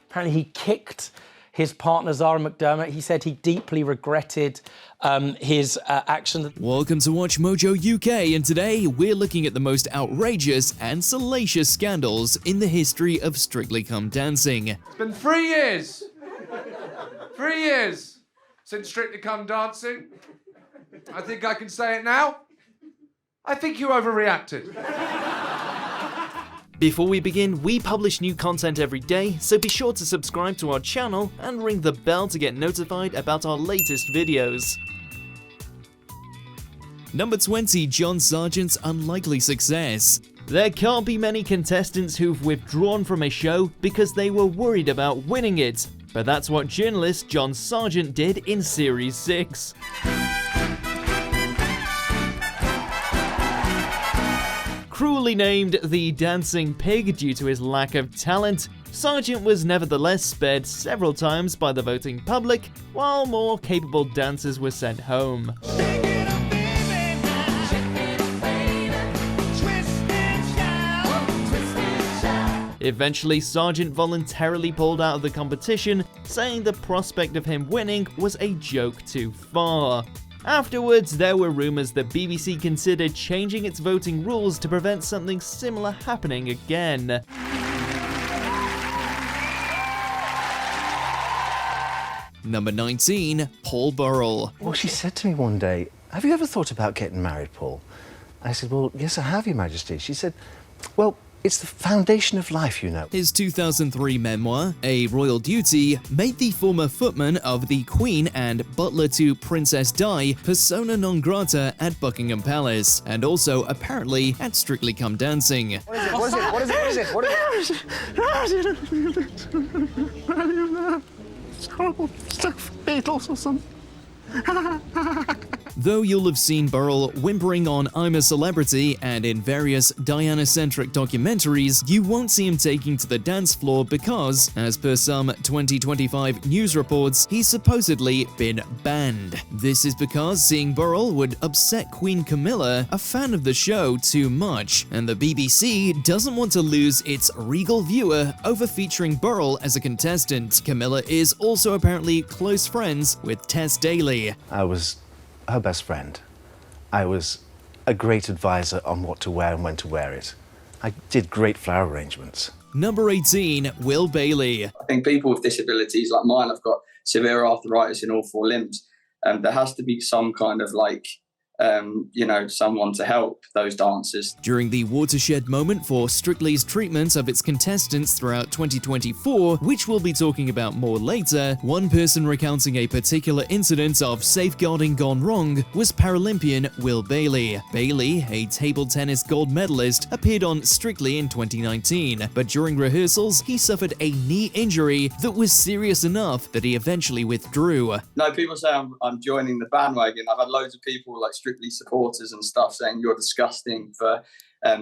Apparently he kicked his partner, Zara McDermott. He said he deeply regretted his action. Welcome to WatchMojoUK, and today we're looking at the most outrageous and salacious scandals in the history of Strictly Come Dancing. It's been 3 years. 3 years since Strictly Come Dancing. I think I can say it now. I think you overreacted. Before we begin, we publish new content every day, so be sure to subscribe to our channel and ring the bell to get notified about our latest videos. Number 20. John Sargent's unlikely success. There can't be many contestants who've withdrawn from a show because they were worried about winning it, but that's what journalist John Sargent did in Series 6. Cruelly named the Dancing Pig due to his lack of talent, Sargent was nevertheless spared several times by the voting public, while more capable dancers were sent home. Eventually, Sargent voluntarily pulled out of the competition, saying the prospect of him winning was a joke too far. Afterwards, there were rumors that BBC considered changing its voting rules to prevent something similar happening again. Number 19. Paul Burrell. Well, she said to me one day, "Have you ever thought about getting married, Paul?" I said, "Well, yes, I have, Your Majesty." She said, "Well, it's the foundation of life, you know." His 2003 memoir, A Royal Duty, made the former footman of the Queen and butler to Princess Di persona non grata at Buckingham Palace, and also apparently at Strictly Come Dancing. What is it? What is it? What is it? What is it? It's horrible stuff. Beatles or something. Though you'll have seen Burrell whimpering on I'm a Celebrity and in various Diana-centric documentaries, you won't see him taking to the dance floor because, as per some 2025 news reports, he's supposedly been banned. This is because seeing Burrell would upset Queen Camilla, a fan of the show, too much, and the BBC doesn't want to lose its regal viewer over featuring Burrell as a contestant. Camilla is also apparently close friends with Tess Daly. I was her best friend. I was a great advisor on what to wear and when to wear it. I did great flower arrangements. Number 18. Will Bailey. I think people with disabilities like mine, I've got severe arthritis in all 4 limbs, and there has to be some kind of someone to help those dancers. During the watershed moment for Strictly's treatment of its contestants throughout 2024, which we'll be talking about more later, one person recounting a particular incident of safeguarding gone wrong was Paralympian Will Bailey. Bailey, a table tennis gold medalist, appeared on Strictly in 2019, but during rehearsals, he suffered a knee injury that was serious enough that he eventually withdrew. No, people say I'm joining the bandwagon. I've had loads of people like Strictly supporters and stuff saying you're disgusting for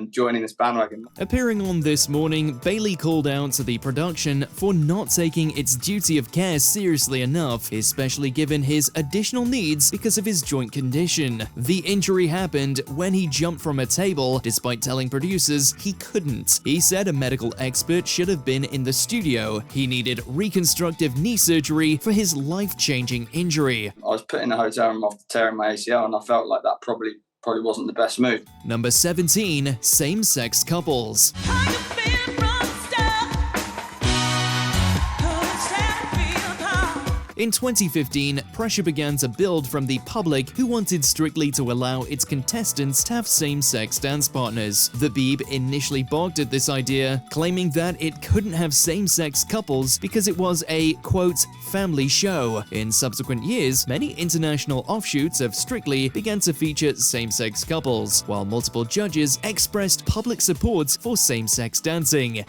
joining this bandwagon. Appearing on This Morning, Bailey called out to the production for not taking its duty of care seriously enough, especially given his additional needs because of his joint condition. The injury happened when he jumped from a table, despite telling producers he couldn't. He said a medical expert should have been in the studio. He needed reconstructive knee surgery for his life-changing injury. I was put in a hotel room after tearing my ACL, and I felt like that probably wasn't the best move. Number 17. Same-sex couples. In 2015, pressure began to build from the public who wanted Strictly to allow its contestants to have same-sex dance partners. The Beeb initially balked at this idea, claiming that it couldn't have same-sex couples because it was a, quote, family show. In subsequent years, many international offshoots of Strictly began to feature same-sex couples, while multiple judges expressed public support for same-sex dancing.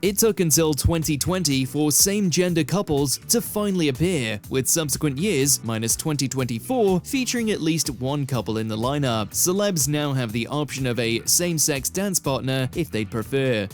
It took until 2020 for same-gender couples to finally appear, with subsequent years, minus 2024, featuring at least one couple in the lineup. Celebs now have the option of a same-sex dance partner if they'd prefer.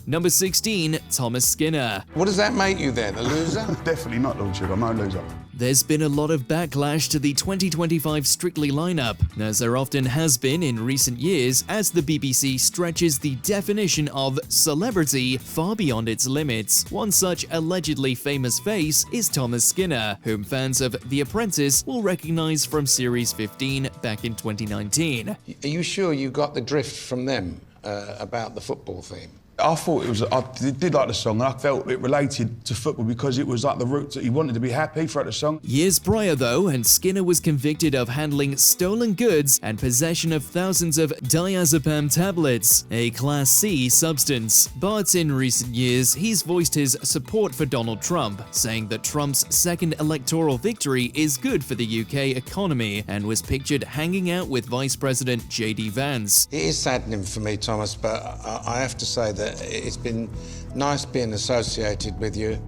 Number 16, Thomas Skinner. What does that make you then, a loser? Definitely not, Lordship. I'm no loser. There's been a lot of backlash to the 2025 Strictly lineup, as there often has been in recent years, as the BBC stretches the definition of celebrity far beyond its limits. One such allegedly famous face is Thomas Skinner, whom fans of The Apprentice will recognise from Series 15 back in 2019. Are you sure you got the drift from them about the football theme? I thought it was, I did like the song, and I felt it related to football because it was like the roots that he wanted to be happy throughout the song. Years prior though, and Skinner was convicted of handling stolen goods and possession of thousands of diazepam tablets, a Class C substance. But in recent years, he's voiced his support for Donald Trump, saying that Trump's second electoral victory is good for the UK economy, and was pictured hanging out with Vice President J.D. Vance. It is saddening for me, Thomas, but I have to say that it's been nice being associated with you.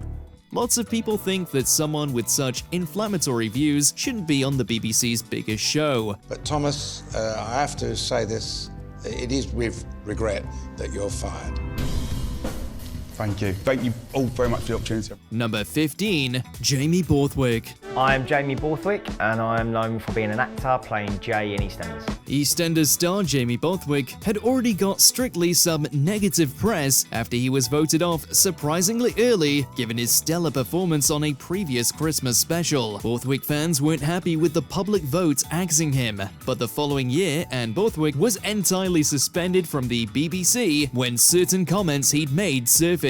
Lots of people think that someone with such inflammatory views shouldn't be on the BBC's biggest show. But Thomas, I have to say this, it is with regret that you're fired. Thank you. Thank you all very much for the opportunity. Number 15, Jamie Borthwick. I'm Jamie Borthwick, and I'm known for being an actor playing Jay in EastEnders. EastEnders star Jamie Borthwick had already got Strictly some negative press after he was voted off surprisingly early, given his stellar performance on a previous Christmas special. Borthwick fans weren't happy with the public vote axing him, but the following year, and Borthwick was entirely suspended from the BBC when certain comments he'd made surfaced.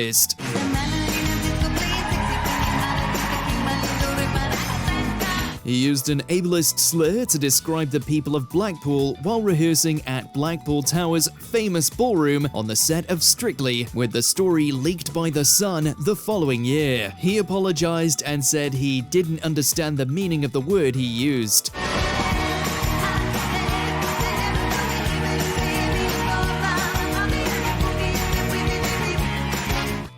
He used an ableist slur to describe the people of Blackpool while rehearsing at Blackpool Tower's famous ballroom on the set of Strictly, with the story leaked by The Sun the following year. He apologised and said he didn't understand the meaning of the word he used.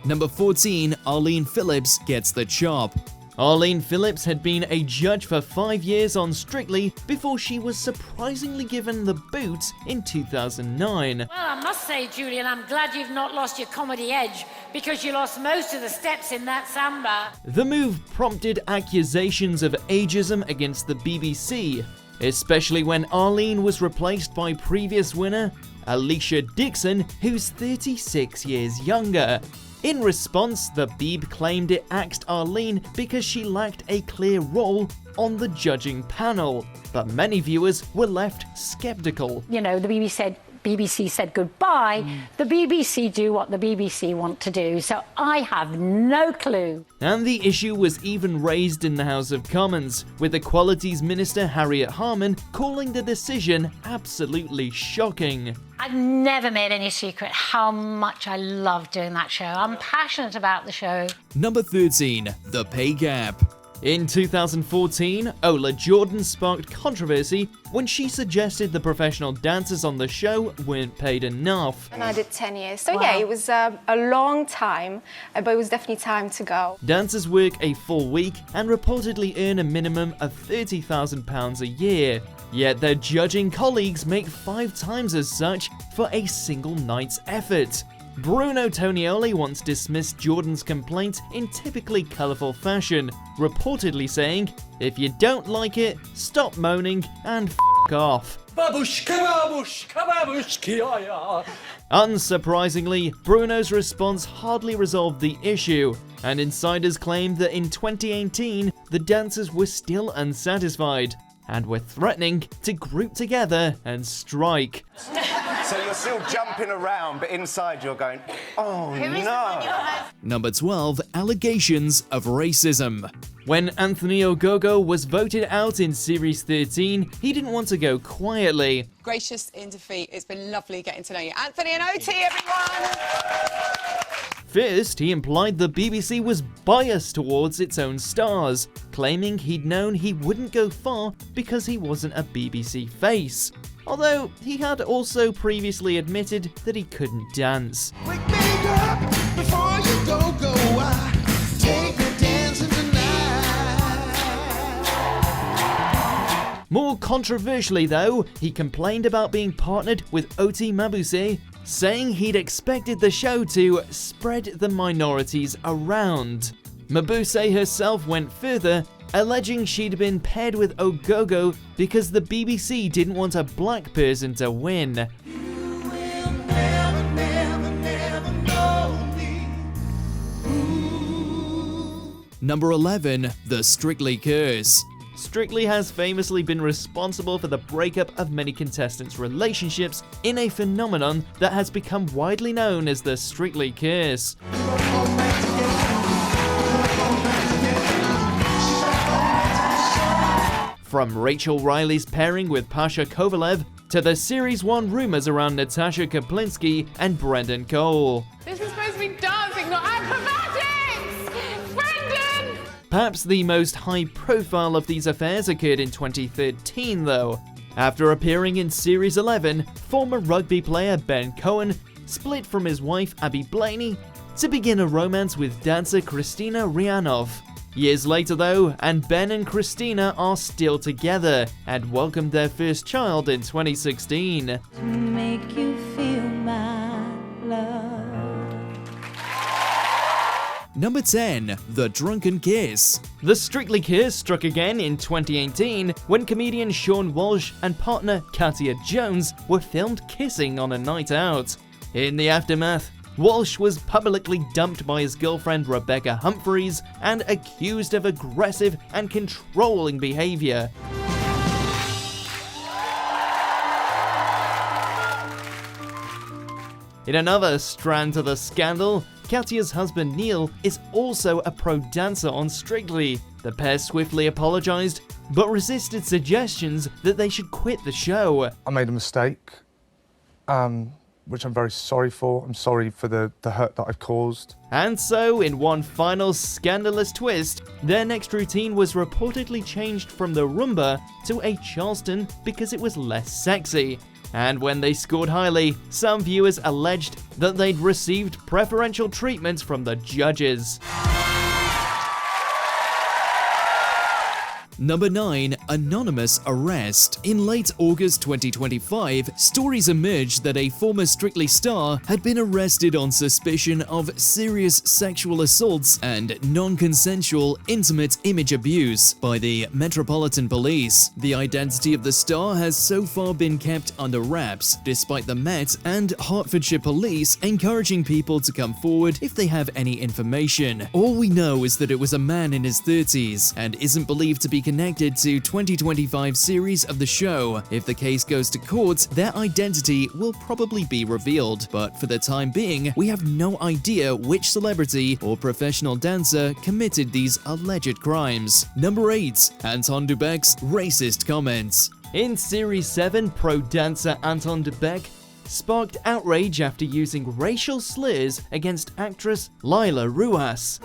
Number 14, Arlene Phillips gets the chop. Arlene Phillips had been a judge for 5 years on Strictly before she was surprisingly given the boot in 2009. Well, I must say, Julian, I'm glad you've not lost your comedy edge, because you lost most of the steps in that samba. The move prompted accusations of ageism against the BBC, especially when Arlene was replaced by previous winner Alicia Dixon, who's 36 years younger. In response, the Beeb claimed it axed Arlene because she lacked a clear role on the judging panel, but many viewers were left skeptical. You know, the BBC said goodbye. The BBC do what the BBC want to do, so I have no clue. And the issue was even raised in the House of Commons, with Equalities Minister Harriet Harman calling the decision absolutely shocking. I've never made any secret how much I love doing that show. I'm passionate about the show. Number 13, the pay gap. In 2014, Ola Jordan sparked controversy when she suggested the professional dancers on the show weren't paid enough. And I did 10 years. So Wow. yeah, it was a long time, but it was definitely time to go. Dancers work a full week and reportedly earn a minimum of £30,000 a year. Yet their judging colleagues make 5 times as such for a single night's effort. Bruno Tonioli once dismissed Jordan's complaint in typically colourful fashion, reportedly saying, "If you don't like it, stop moaning and f*** off." Unsurprisingly, Bruno's response hardly resolved the issue, and insiders claimed that in 2018, the dancers were still unsatisfied and were threatening to group together and strike. So you're still jumping around, but inside you're going, oh no. Number 12, allegations of racism. When Anthony Ogogo was voted out in Series 13, he didn't want to go quietly. Gracious in defeat. It's been lovely getting to know you. Anthony and OT, everyone! First, he implied the BBC was biased towards its own stars, claiming he'd known he wouldn't go far because he wasn't a BBC face. Although, he had also previously admitted that he couldn't dance. More controversially though, he complained about being partnered with Oti Mabuse, saying he'd expected the show to spread the minorities around. Mabuse herself went further, alleging she'd been paired with Ogogo because the BBC didn't want a black person to win. Number 11. The Strictly Curse. Strictly has famously been responsible for the breakup of many contestants' relationships in a phenomenon that has become widely known as the Strictly Curse. From Rachel Riley's pairing with Pasha Kovalev to the Series 1 rumors around Natasha Kaplinsky and Brendan Cole. This is supposed to be dancing, not acrobatics! Brendan! Perhaps the most high-profile of these affairs occurred in 2013, though. After appearing in Series 11, former rugby player Ben Cohen split from his wife Abby Blaney to begin a romance with dancer Kristina Ryanov. Years later though, and Ben and Kristina are still together and welcomed their first child in 2016. To make you feel my love. Number 10. The Drunken Kiss. The Strictly Kiss struck again in 2018 when comedian Sean Walsh and partner Katia Jones were filmed kissing on a night out. In the aftermath, Walsh was publicly dumped by his girlfriend Rebecca Humphreys and accused of aggressive and controlling behavior. In another strand to the scandal, Katia's husband Neil is also a pro dancer on Strictly. The pair swiftly apologized, but resisted suggestions that they should quit the show. I made a mistake, which I'm very sorry for. I'm sorry for the hurt that I've caused. And so, in one final scandalous twist, their next routine was reportedly changed from the Roomba to a Charleston because it was less sexy. And when they scored highly, some viewers alleged that they'd received preferential treatment from the judges. Number 9. Anonymous Arrest. In late August 2025, stories emerged that a former Strictly star had been arrested on suspicion of serious sexual assaults and non-consensual intimate image abuse by the Metropolitan Police. The identity of the star has so far been kept under wraps, despite the Met and Hertfordshire Police encouraging people to come forward if they have any information. All we know is that it was a man in his 30s and isn't believed to be connected to 2025 series of the show. If the case goes to court, their identity will probably be revealed, but for the time being, we have no idea which celebrity or professional dancer committed these alleged crimes. Number 8. Anton Du Beke's racist comments. In Series 7, pro dancer Anton Du Beke sparked outrage after using racial slurs against actress Lila Ruas.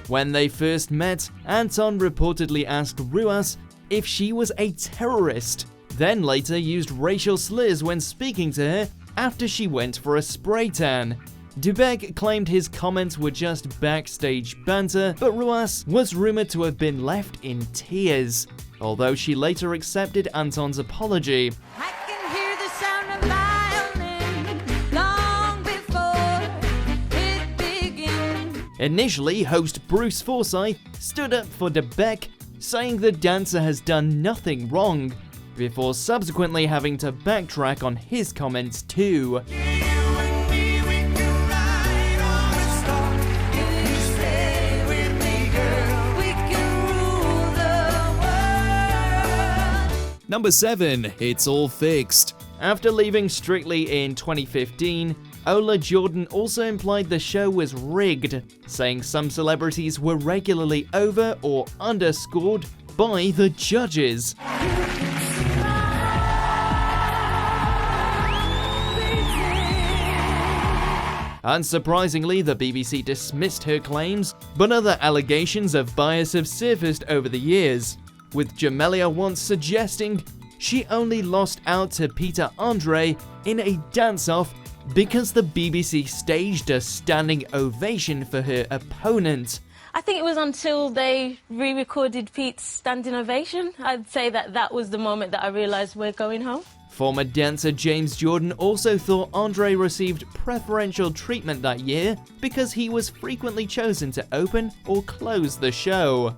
When they first met, Anton reportedly asked Ruas if she was a terrorist, then later used racial slurs when speaking to her after she went for a spray tan. Du Beke claimed his comments were just backstage banter, but Ruas was rumored to have been left in tears, although she later accepted Anton's apology. I can hear the sound of violin long before it begins. Initially, host Bruce Forsyth stood up for Du Beke, saying the dancer has done nothing wrong, before subsequently having to backtrack on his comments too. Number 7. It's All Fixed. After leaving Strictly in 2015, Ola Jordan also implied the show was rigged, saying some celebrities were regularly over or underscored by the judges. Unsurprisingly, the BBC dismissed her claims, but other allegations of bias have surfaced over the years, with Jamelia once suggesting she only lost out to Peter Andre in a dance-off because the BBC staged a standing ovation for her opponent. I think it was until they re-recorded Pete's standing ovation. I'd say that was the moment that I realised we're going home. Former dancer James Jordan also thought Andre received preferential treatment that year because he was frequently chosen to open or close the show.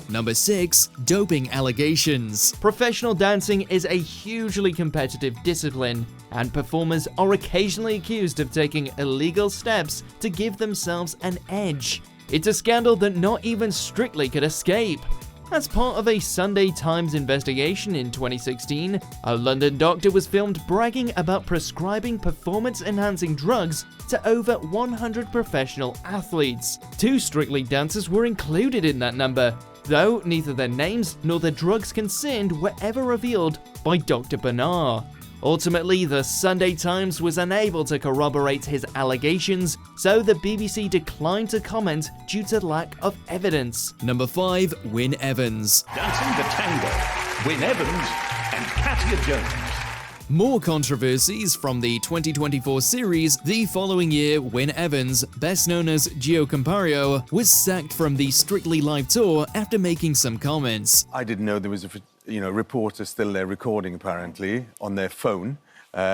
Number 6. Doping allegations. Professional dancing is a hugely competitive discipline, and performers are occasionally accused of taking illegal steps to give themselves an edge. It's a scandal that not even Strictly could escape. As part of a Sunday Times investigation in 2016, a London doctor was filmed bragging about prescribing performance-enhancing drugs to over 100 professional athletes. 2 Strictly dancers were included in that number, though neither their names nor the drugs concerned were ever revealed by Dr. Bernard. Ultimately, the Sunday Times was unable to corroborate his allegations, so the BBC declined to comment due to lack of evidence. Number 5. Wynne Evans. Dancing the Tango, Wynne Evans and Katia Jones. More controversies from the 2024 series. The following year, Wynne Evans, best known as Gio Compario, was sacked from the Strictly Live tour after making some comments. I didn't know there was a reporter still there recording, apparently, on their phone.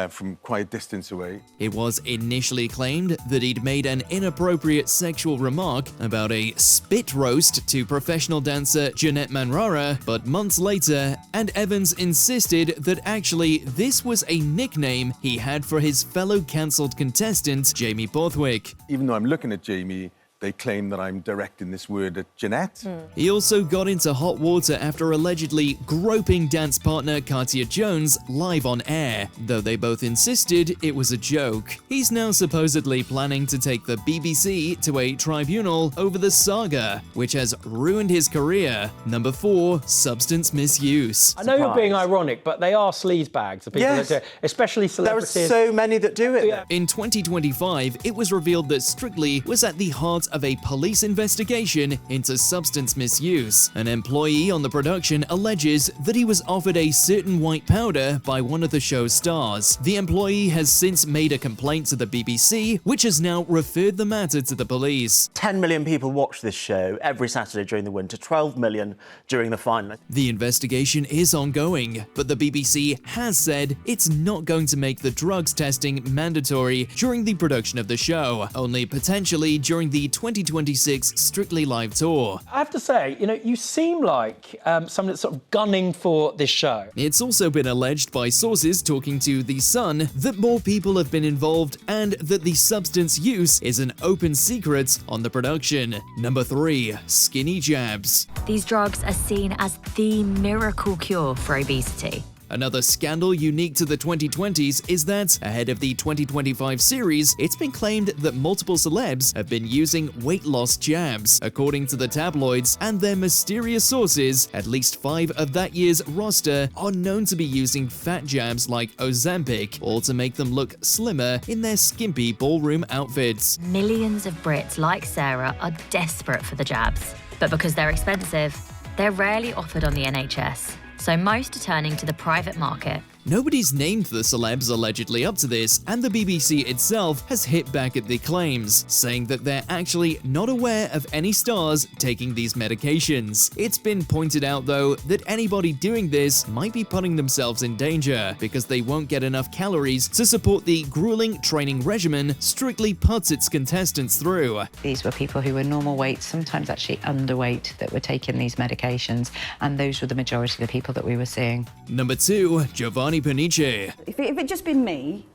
From quite a distance away. It was initially claimed that he'd made an inappropriate sexual remark about a spit roast to professional dancer Jeanette Manrara, but months later, and Evans insisted that actually this was a nickname he had for his fellow cancelled contestant, Jamie Borthwick. Even though I'm looking at Jamie, they claim that I'm directing this word at Jeanette. He also got into hot water after allegedly groping dance partner Katia Jones live on air, though they both insisted it was a joke. He's now supposedly planning to take the BBC to a tribunal over the saga, which has ruined his career. Number 4. Substance misuse. I know you're being ironic, but they are sleazebags, the people that do it, especially celebrities. There are so many that do it. Yeah. In 2025, it was revealed that Strictly was at the heart of a police investigation into substance misuse. An employee on the production alleges that he was offered a certain white powder by one of the show's stars. The employee has since made a complaint to the BBC, which has now referred the matter to the police. 10 million people watch this show every Saturday during the winter, 12 million during the final. The investigation is ongoing, but the BBC has said it's not going to make the drugs testing mandatory during the production of the show, only potentially during the 2026 Strictly Live tour. I have to say, you seem like someone that's sort of gunning for this show. It's also been alleged by sources talking to The Sun that more people have been involved and that the substance use is an open secret on the production. Number 3. Skinny jabs. These drugs are seen as the miracle cure for obesity. Another scandal unique to the 2020s is that, ahead of the 2025 series, it's been claimed that multiple celebs have been using weight loss jabs. According to the tabloids and their mysterious sources, at least 5 of that year's roster are known to be using fat jabs like Ozempic, all to make them look slimmer in their skimpy ballroom outfits. Millions of Brits like Sarah are desperate for the jabs, but because they're expensive, they're rarely offered on the NHS. So most are turning to the private market. Nobody's named the celebs allegedly up to this, and the BBC itself has hit back at the claims, saying that they're actually not aware of any stars taking these medications. It's been pointed out, though, that anybody doing this might be putting themselves in danger, because they won't get enough calories to support the grueling training regimen Strictly puts its contestants through. These were people who were normal weight, sometimes actually underweight, that were taking these medications, and those were the majority of the people that we were seeing. Number 2. Giovanni Pernice. If it'd just been me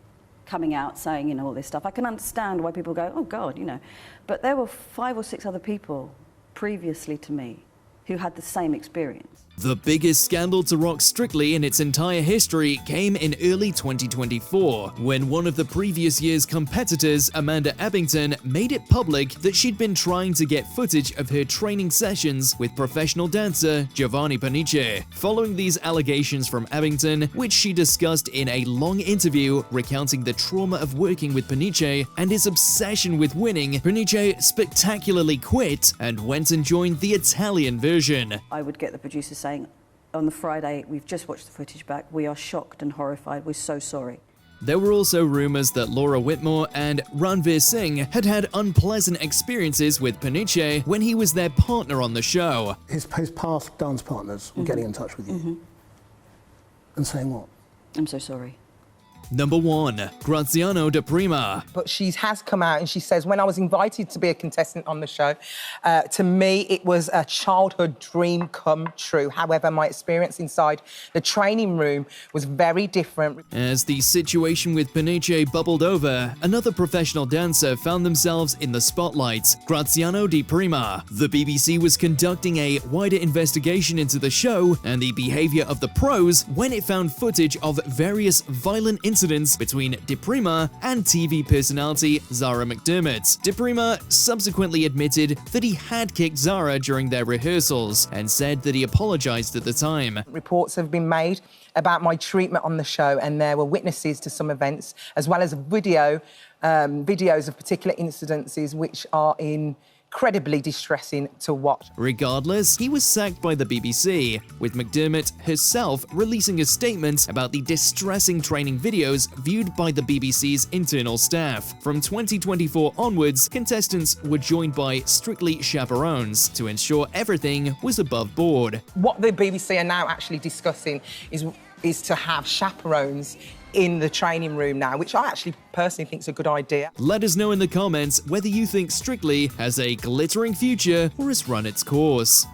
coming out saying, all this stuff, I can understand why people go, oh God, But there were 5 or 6 other people previously to me who had the same experience. The biggest scandal to rock Strictly in its entire history came in early 2024, when one of the previous year's competitors, Amanda Abington, made it public that she'd been trying to get footage of her training sessions with professional dancer Giovanni Pernice. Following these allegations from Abington, which she discussed in a long interview recounting the trauma of working with Pernice and his obsession with winning, Pernice spectacularly quit and went and joined the Italian version. I would get the producers saying, on the Friday, we've just watched the footage back, we are shocked and horrified, we're so sorry. There were also rumours that Laura Whitmore and Ranveer Singh had had unpleasant experiences with Pernice when he was their partner on the show. His past dance partners were getting in touch with you and saying what? I'm so sorry. Number 1. Graziano di Prima. But she has come out and she says, when I was invited to be a contestant on the show, to me it was a childhood dream come true. However, my experience inside the training room was very different. As the situation with Pernice bubbled over, another professional dancer found themselves in the spotlight, Graziano di Prima. The BBC was conducting a wider investigation into the show and the behaviour of the pros when it found footage of various violent incidents between Di Prima and TV personality Zara McDermott. Di Prima subsequently admitted that he had kicked Zara during their rehearsals and said that he apologised at the time. Reports have been made about my treatment on the show, and there were witnesses to some events, as well as videos of particular incidences which are incredibly distressing to watch. Regardless, he was sacked by the BBC, with McDermott herself releasing a statement about the distressing training videos viewed by the BBC's internal staff. From 2024 onwards, contestants were joined by strictly chaperones to ensure everything was above board. What the BBC are now actually discussing is to have chaperones in the training room now, which I actually personally think is a good idea. Let us know in the comments whether you think Strictly has a glittering future or has run its course.